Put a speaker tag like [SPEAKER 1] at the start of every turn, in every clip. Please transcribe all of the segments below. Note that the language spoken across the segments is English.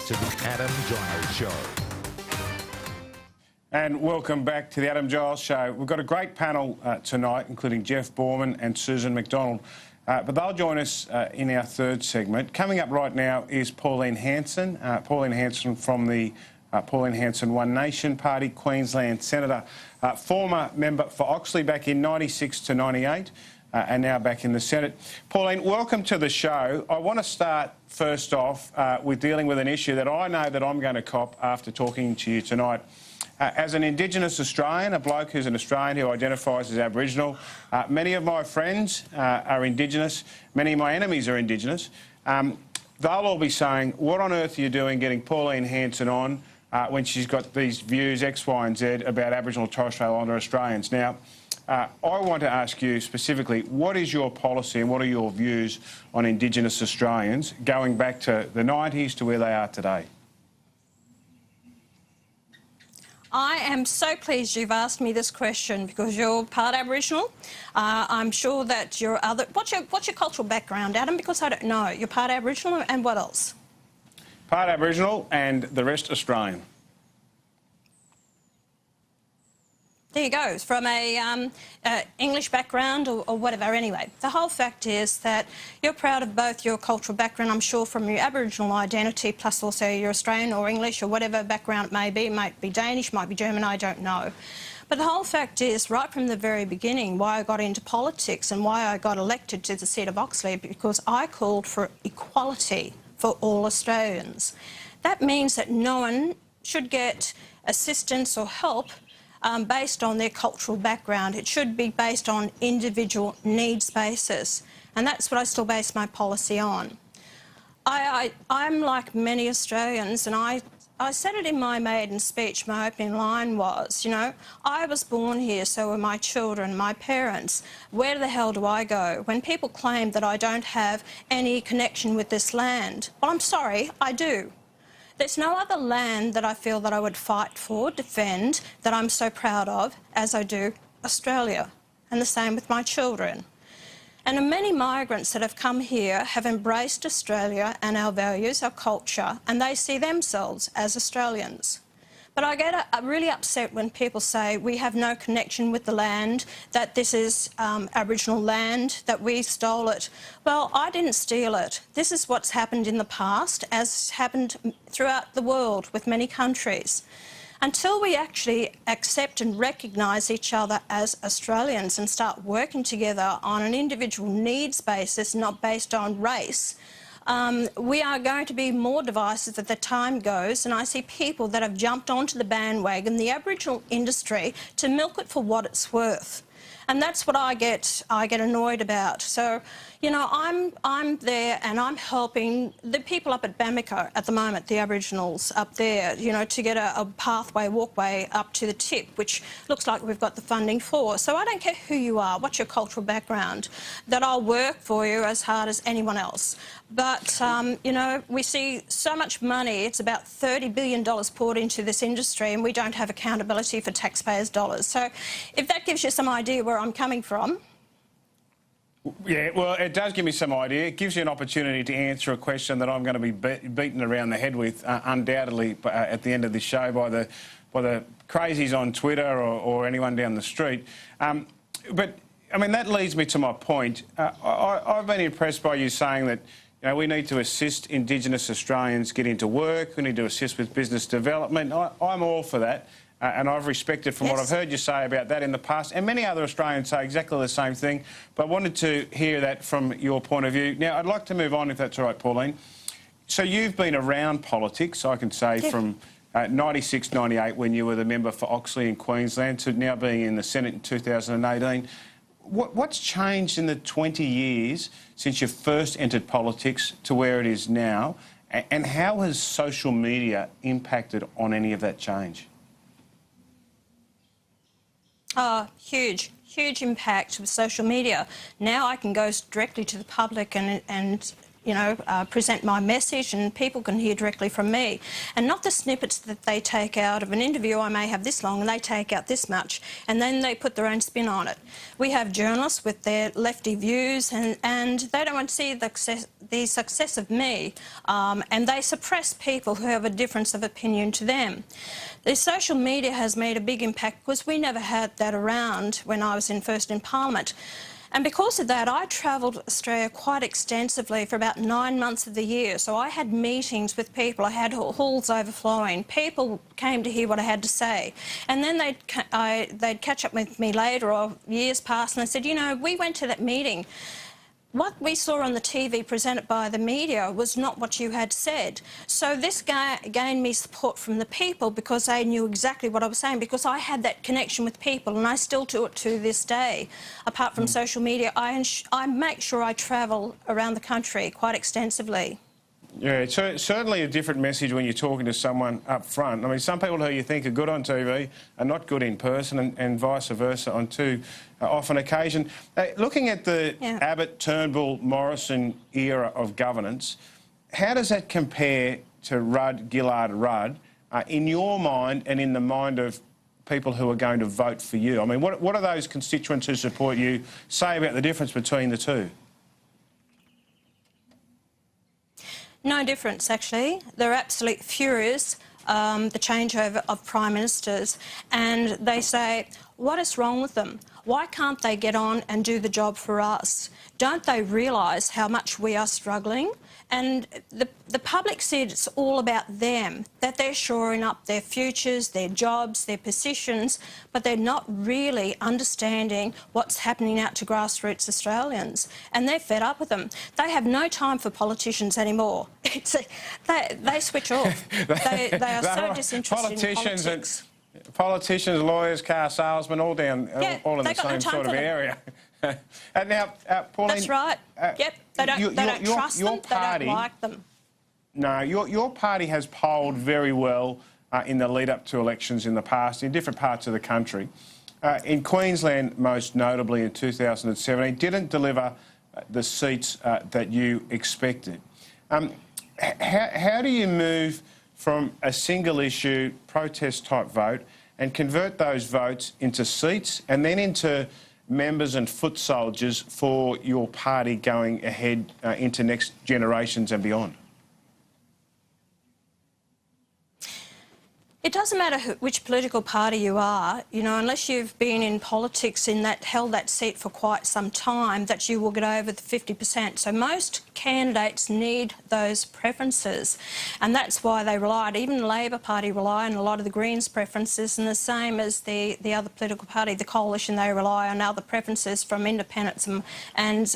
[SPEAKER 1] to the Adam Giles Show.
[SPEAKER 2] And welcome back to the Adam Giles Show. We've got a great panel tonight, including Jeff Borman and Susan McDonald. But they'll join us in our third segment. Coming up right now is Pauline Hanson. Pauline Hanson from the Pauline Hanson One Nation Party, Queensland Senator, former member for Oxley back in 96 to 98, and now back in the Senate. Pauline, welcome to the show. I want to start first off with dealing with an issue that I know that I'm going to cop after talking to you tonight. As an Indigenous Australian, a bloke who's an Australian who identifies as Aboriginal, many of my friends are Indigenous, many of my enemies are Indigenous. They'll all be saying, what on earth are you doing getting Pauline Hanson on when she's got these views X, Y and Z about Aboriginal and Torres Strait Islander Australians? Now, I want to ask you specifically, what is your policy and what are your views on Indigenous Australians going back to the 90s to where they are today?
[SPEAKER 3] I am so pleased you've asked me this question because you're part Aboriginal. I'm sure that you're other... What's your cultural background, Adam? Because I don't know. You're part Aboriginal and what else?
[SPEAKER 2] Part Aboriginal and the rest Australian.
[SPEAKER 3] There you go, from a English background or whatever. Anyway, the whole fact is that you're proud of both your cultural background, I'm sure, from your Aboriginal identity, plus also your Australian or English or whatever background it may be. It might be Danish, might be German, I don't know. But the whole fact is, right from the very beginning, why I got into politics and why I got elected to the seat of Oxley, because I called for equality for all Australians. That means that no one should get assistance or help based on their cultural background. It should be based on individual needs basis, and that's what I still base my policy on. I'm like many Australians, and I said it in my maiden speech. My opening line was, you know, I was born here, so were my children, my parents. Where the hell do I go? When people claim that I don't have any connection with this land, well, I'm sorry, I do. There's no other land that I feel that I would fight for, defend, that I'm so proud of as I do Australia, and the same with my children. And many migrants that have come here have embraced Australia and our values, our culture, and they see themselves as Australians. But I get really upset when people say we have no connection with the land, that this is Aboriginal land, that we stole it. Well, I didn't steal it. This is what's happened in the past, as happened throughout the world with many countries. Until we actually accept and recognise each other as Australians and start working together on an individual needs basis, not based on race, we are going to be more divisive as the time goes, and I see people that have jumped onto the bandwagon, the Aboriginal industry, to milk it for what it's worth. And that's what I get annoyed about. So, you know, I'm there and I'm helping the people up at Bamika at the moment, the Aboriginals up there, you know, to get a pathway, walkway up to the tip, which looks like we've got the funding for. So I don't care who you are, what's your cultural background, that I'll work for you as hard as anyone else. But, you know, we see so much money, it's about $30 billion poured into this industry, and we don't have accountability for taxpayers' dollars. So if that gives you some idea where I'm coming from.
[SPEAKER 2] Yeah, well, it does give me some idea. It gives you an opportunity to answer a question that I'm going to be beaten around the head with, undoubtedly, at the end of this show by the crazies on Twitter or anyone down the street. But, I mean, that leads me to my point. I've been impressed by you saying that, you know, we need to assist Indigenous Australians get into work, we need to assist with business development. I'm all for that. And I've respected from what I've heard you say about that in the past, and many other Australians say exactly the same thing, but I wanted to hear that from your point of view. Now, I'd like to move on, if that's all right, Pauline. So you've been around politics, I can say, from 96, 98, when you were the member for Oxley in Queensland, to now being in the Senate in 2018. What's changed in the 20 years since you first entered politics to where it is now, and how has social media impacted on any of that change? Huge impact with social media. Now I can go directly to the public and
[SPEAKER 3] present my message, and people can hear directly from me, and not the snippets that they take out of an interview. I may have this long and they take out this much, and then they put their own spin on it. We have journalists with their lefty views, and they don't want to see the success of me, and they suppress people who have a difference of opinion to them. The social media has made a big impact because we never had that around when I was first in Parliament. And because of that, I travelled Australia quite extensively for about 9 months of the year. So I had meetings with people, I had halls overflowing. People came to hear what I had to say. And then they'd catch up with me later, or years passed, and they said, we went to that meeting. What we saw on the TV presented by the media was not what you had said. So this gained me support from the people because they knew exactly what I was saying, because I had that connection with people, and I still do it to this day. Apart from social media, I make sure I travel around the country quite extensively.
[SPEAKER 2] Yeah, it's certainly a different message when you're talking to someone up front. I mean, some people who you think are good on TV are not good in person, and vice versa on too often occasion. Looking at the Abbott, Turnbull, Morrison era of governance, how does that compare to Rudd, Gillard, Rudd, in your mind and in the mind of people who are going to vote for you? I mean, what are those constituents who support you say about the difference between the two?
[SPEAKER 3] No difference, actually. They're absolutely furious, the changeover of Prime Ministers, and they say, what is wrong with them? Why can't they get on and do the job for us? Don't they realise how much we are struggling? And the public said it's all about them, that they're shoring up their futures, their jobs, their positions, but they're not really understanding what's happening out to grassroots Australians. And they're fed up with them. They have no time for politicians anymore. They switch off. They are so disinterested in politics.
[SPEAKER 2] Politicians, lawyers, car salesmen, all in the same sort of area. And now, Pauline...
[SPEAKER 3] That's right. Yep. They don't trust them. They don't like them.
[SPEAKER 2] No, your party has polled very well in the lead-up to elections in the past in different parts of the country. In Queensland, most notably in 2017, didn't deliver the seats that you expected. How do you move from a single-issue protest-type vote and convert those votes into seats and then into members and foot soldiers for your party going ahead into next generations and beyond?
[SPEAKER 3] It doesn't matter which political party you are, unless you've been in politics held that seat for quite some time, that you will get over the 50%. So most candidates need those preferences, and that's why they relied. Even the Labor Party rely on a lot of the Greens' preferences, and the same as the other political party, the Coalition, they rely on other preferences from independents and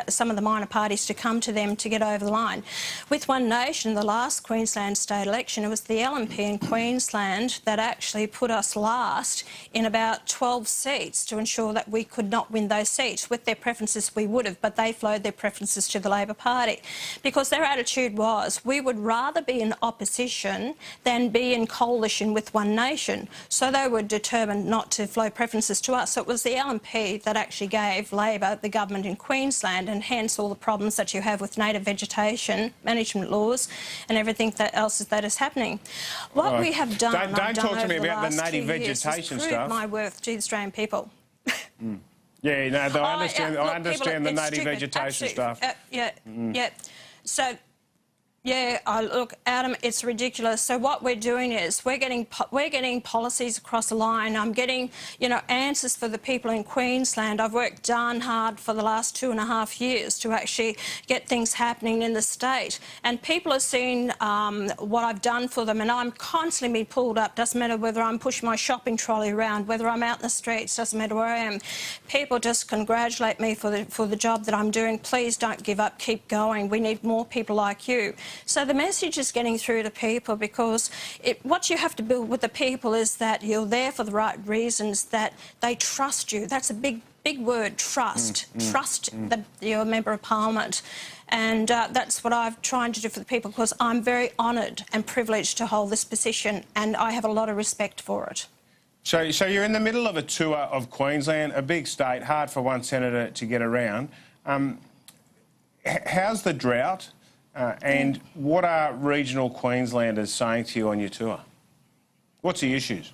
[SPEAKER 3] some of the minor parties to come to them to get over the line. With One Nation, the last Queensland state election, it was the LNP in Queensland that actually put us last in about 12 seats to ensure that we could not win those seats. With their preferences, we would have, but they flowed their preferences to the Labor Party because their attitude was, we would rather be in opposition than be in coalition with One Nation. So they were determined not to flow preferences to us. So it was the LNP that actually gave Labor the government in Queensland, and hence all the problems that you have with native vegetation management laws and everything else that is happening. What we have done,
[SPEAKER 2] don't talk to me about the native vegetation stuff.
[SPEAKER 3] My worth to the Australian people.
[SPEAKER 2] Yeah, no, I understand the native vegetation stuff.
[SPEAKER 3] Yeah. So, look, Adam, it's ridiculous. So what we're doing is we're getting policies across the line. I'm getting, answers for the people in Queensland. I've worked darn hard for the last 2.5 years to actually get things happening in the state. And people are seeing what I've done for them, and I'm constantly being pulled up. Doesn't matter whether I'm pushing my shopping trolley around, whether I'm out in the streets, doesn't matter where I am. People just congratulate me for the job that I'm doing. Please don't give up, keep going. We need more people like you. So the message is getting through to people, because what you have to build with the people is that you're there for the right reasons, that they trust you. That's a big word, trust. Trust that you're a member of Parliament. And that's what I'm trying to do for the people, because I'm very honoured and privileged to hold this position, and I have a lot of respect for it.
[SPEAKER 2] So you're in the middle of a tour of Queensland, a big state, hard for one senator to get around. How's the drought? And what are regional Queenslanders saying to you on your tour? What's the issues?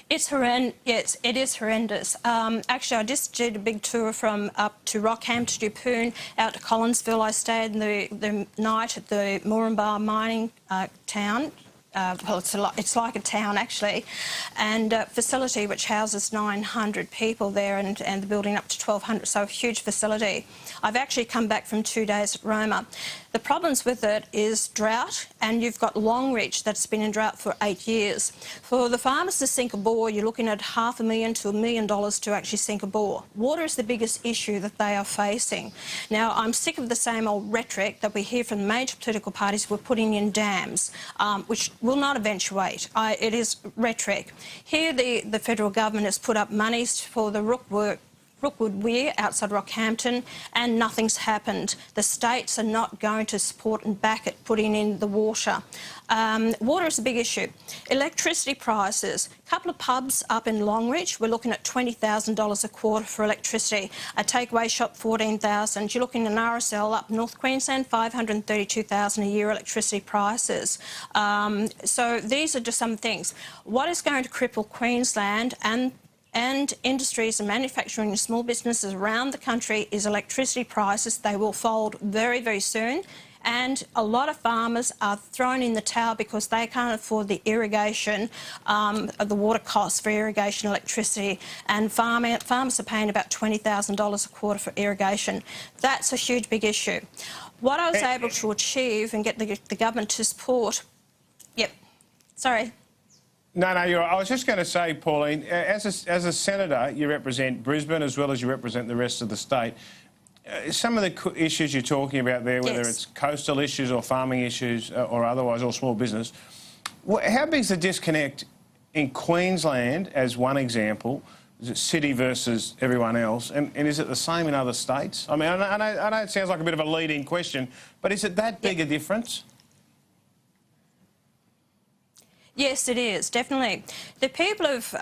[SPEAKER 3] It's horrendous. Yes, it is horrendous. Actually, I just did a big tour from up to Rockhampton, Yeppoon, out to Collinsville. I stayed the night at the Moranbah mining town. Well, it's like a town, actually, and a facility which houses 900 people there and the building up to 1,200, so a huge facility. I've actually come back from 2 days at Roma. The problems with it is drought, and you've got Longreach that's been in drought for 8 years. For the farmers to sink a bore, you're looking at $500,000 to $1 million to actually sink a bore. Water is the biggest issue that they are facing. Now, I'm sick of the same old rhetoric that we hear from the major political parties. We're putting in dams, which will not eventuate. It is rhetoric. Here, the federal government has put up monies for the Rookwood Weir outside Rockhampton, and nothing's happened. The states are not going to support and back it, putting in the water. Water is a big issue. Electricity prices. A couple of pubs up in Longreach, we're looking at $20,000 a quarter for electricity. A takeaway shop, $14,000. You're looking at an RSL up North Queensland, $532,000 a year electricity prices. So these are just some things. What is going to cripple Queensland and industries and manufacturing and small businesses around the country is electricity prices. They will fold very, very soon. And a lot of farmers are thrown in the towel because they can't afford the irrigation, of the water costs for irrigation electricity. And farmers are paying about $20,000 a quarter for irrigation. That's a huge, big issue. What I was able to achieve and get the government to support... Yep, sorry.
[SPEAKER 2] No, you're right. I was just going to say, Pauline, as a senator, you represent Brisbane as well as you represent the rest of the state. Some of the issues you're talking about there, whether it's coastal issues or farming issues or otherwise, or small business, how big is the disconnect in Queensland, as one example? Is it city versus everyone else? And is it the same in other states? I mean, I know it sounds like a bit of a leading question, but is it that big a difference?
[SPEAKER 3] Yes, it is, definitely. The people of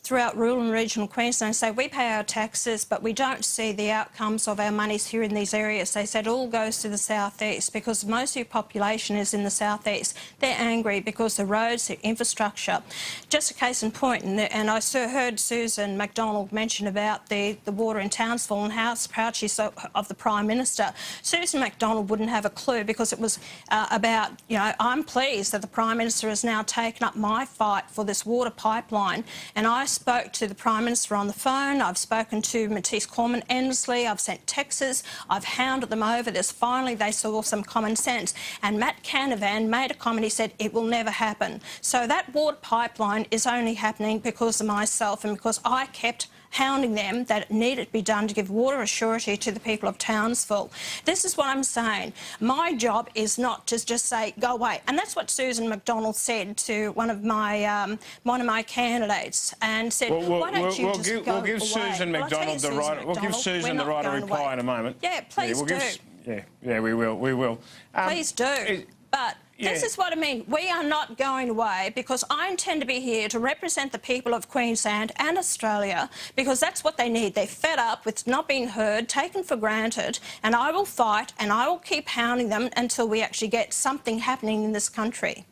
[SPEAKER 3] throughout rural and regional Queensland say we pay our taxes but we don't see the outcomes of our monies here in these areas. They said it all goes to the southeast because most of your population is in the southeast. They're angry because the roads, the infrastructure. Just a case in point, and I heard Susan McDonald mention about the water in Townsville and how proud she's of the Prime Minister. Susan McDonald wouldn't have a clue because it was about, you know, I'm pleased that the Prime Minister has now taken up my fight for this water pipeline, and I spoke to the Prime Minister on the phone. I've spoken to Matisse Cormann endlessly. I've sent texts. I've hounded them over this. Finally, they saw some common sense. And Matt Canavan made a comment. He said, it will never happen. So that water pipeline is only happening because of myself and because I kept hounding them that it needed to be done to give water assurity to the people of Townsville. This is what I'm saying. My job is not to just say, go away. And that's what Susan McDonald said to one of my candidates and said, why don't you just go away?
[SPEAKER 2] We'll give Susan McDonald the right. We'll give Susan the right to reply in a moment.
[SPEAKER 3] Yeah, please do.
[SPEAKER 2] Yeah, we will. We will.
[SPEAKER 3] Please do. But this is what I mean. We are not going away because I intend to be here to represent the people of Queensland and Australia because that's what they need. They're fed up with not being heard, taken for granted, and I will fight and I will keep hounding them until we actually get something happening in this country.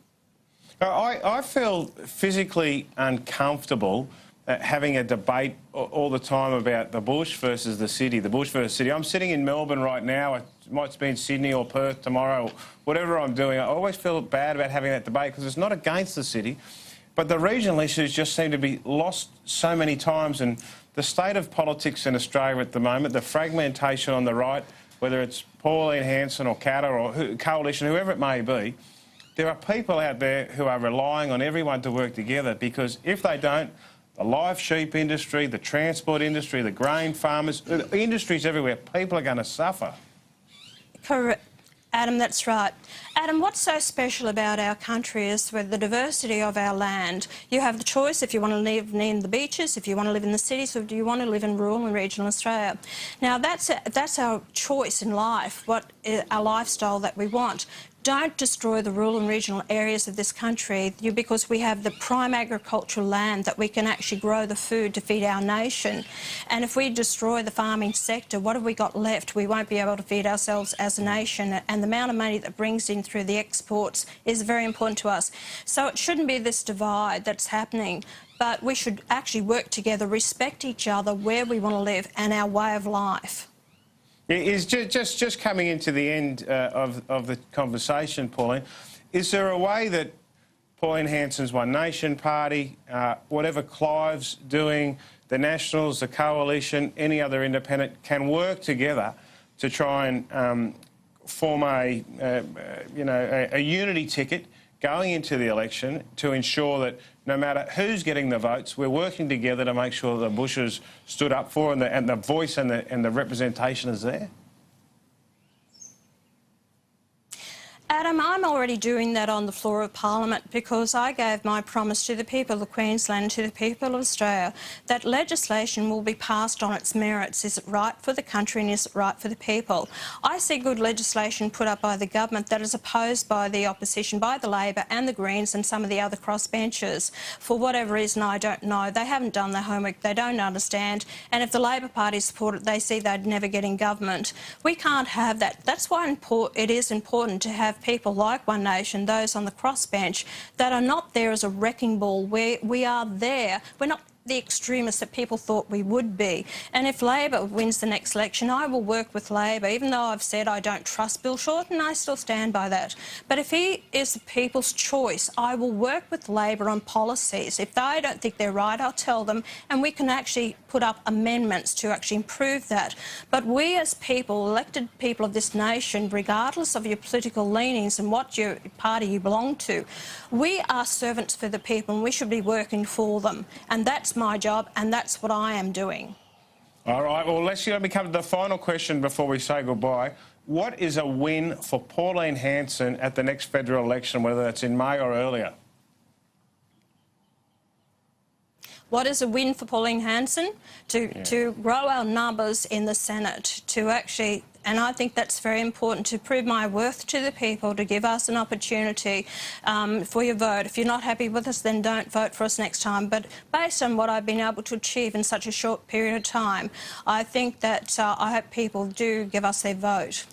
[SPEAKER 2] I feel physically uncomfortable having a debate all the time about the bush versus the city, the bush versus city. I'm sitting in Melbourne right now. It might be in Sydney or Perth tomorrow, whatever I'm doing. I always feel bad about having that debate because it's not against the city, but the regional issues just seem to be lost so many times. And the state of politics in Australia at the moment, the fragmentation on the right, whether it's Pauline Hanson or Katter or Coalition, whoever it may be, there are people out there who are relying on everyone to work together because if they don't, the live sheep industry, the transport industry, the grain farmers, industries everywhere, people are going to suffer.
[SPEAKER 3] Correct. Adam, that's right. Adam, what's so special about our country is with the diversity of our land. You have the choice if you want to live near the beaches, if you want to live in the cities, or do you want to live in rural and regional Australia. Now, that's our choice in life, our lifestyle that we want. Don't destroy the rural and regional areas of this country because we have the prime agricultural land that we can actually grow the food to feed our nation. And if we destroy the farming sector, what have we got left? We won't be able to feed ourselves as a nation, and the amount of money that brings in through the exports is very important to us. So it shouldn't be this divide that's happening, but we should actually work together, respect each other, where we want to live and our way of life.
[SPEAKER 2] Is just coming into the end of the conversation, Pauline, is there a way that Pauline Hanson's One Nation Party, whatever Clive's doing, the Nationals, the Coalition, any other independent, can work together to try and form a unity ticket going into the election to ensure that no matter who's getting the votes, we're working together to make sure that the Bushes stood up for and the voice and the representation is there?
[SPEAKER 3] Adam, I'm already doing that on the floor of Parliament because I gave my promise to the people of Queensland, to the people of Australia, that legislation will be passed on its merits. Is it right for the country and is it right for the people? I see good legislation put up by the government that is opposed by the opposition, by the Labor and the Greens and some of the other crossbenchers. For whatever reason, I don't know. They haven't done their homework. They don't understand. And if the Labor Party support it, they see they'd never get in government. We can't have that. That's why it is important to have people like One Nation, those on the crossbench, that are not there as a wrecking ball. We are there. We're not the extremists that people thought we would be. And if Labor wins the next election, I will work with Labor. Even though I've said I don't trust Bill Shorten, I still stand by that. But if he is the people's choice, I will work with Labor on policies. If they don't think they're right, I'll tell them, and we can actually put up amendments to actually improve that. But we as people, elected people of this nation, regardless of your political leanings and what your party you belong to, we are servants for the people and we should be working for them. And that's my job, and that's what I am doing.
[SPEAKER 2] All right, well, let's let me come to the final question before we say goodbye. What is a win for Pauline Hanson at the next federal election, whether that's in May or earlier?
[SPEAKER 3] What is a win for Pauline Hanson? To grow our numbers in the Senate, to actually, and I think that's very important, to prove my worth to the people, to give us an opportunity for your vote. If you're not happy with us, then don't vote for us next time. But based on what I've been able to achieve in such a short period of time, I think that I hope people do give us their vote.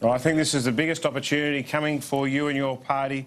[SPEAKER 2] Well, I think this is the biggest opportunity coming for you and your party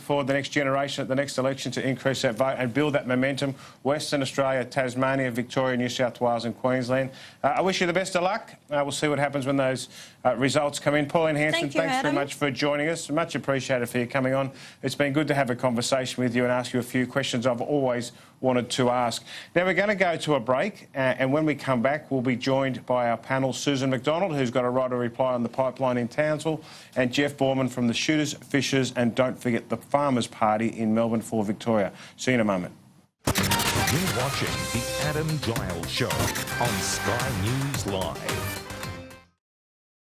[SPEAKER 2] for the next generation at the next election to increase that vote and build that momentum. Western Australia, Tasmania, Victoria, New South Wales and Queensland. I wish you the best of luck. We'll see what happens when those results come in. Pauline Hanson, thanks very much for joining us. Much appreciated for you coming on. It's been good to have a conversation with you and ask you a few questions I've always wanted to ask. Now, we're going to go to a break, and when we come back, we'll be joined by our panel, Susan McDonald, who's got a right of reply on the pipeline in Townsville, and Jeff Borman from the Shooters, Fishers, and don't forget the Farmers Party in Melbourne for Victoria. See you in a moment.
[SPEAKER 1] You're watching The Adam Giles Show on Sky News Live.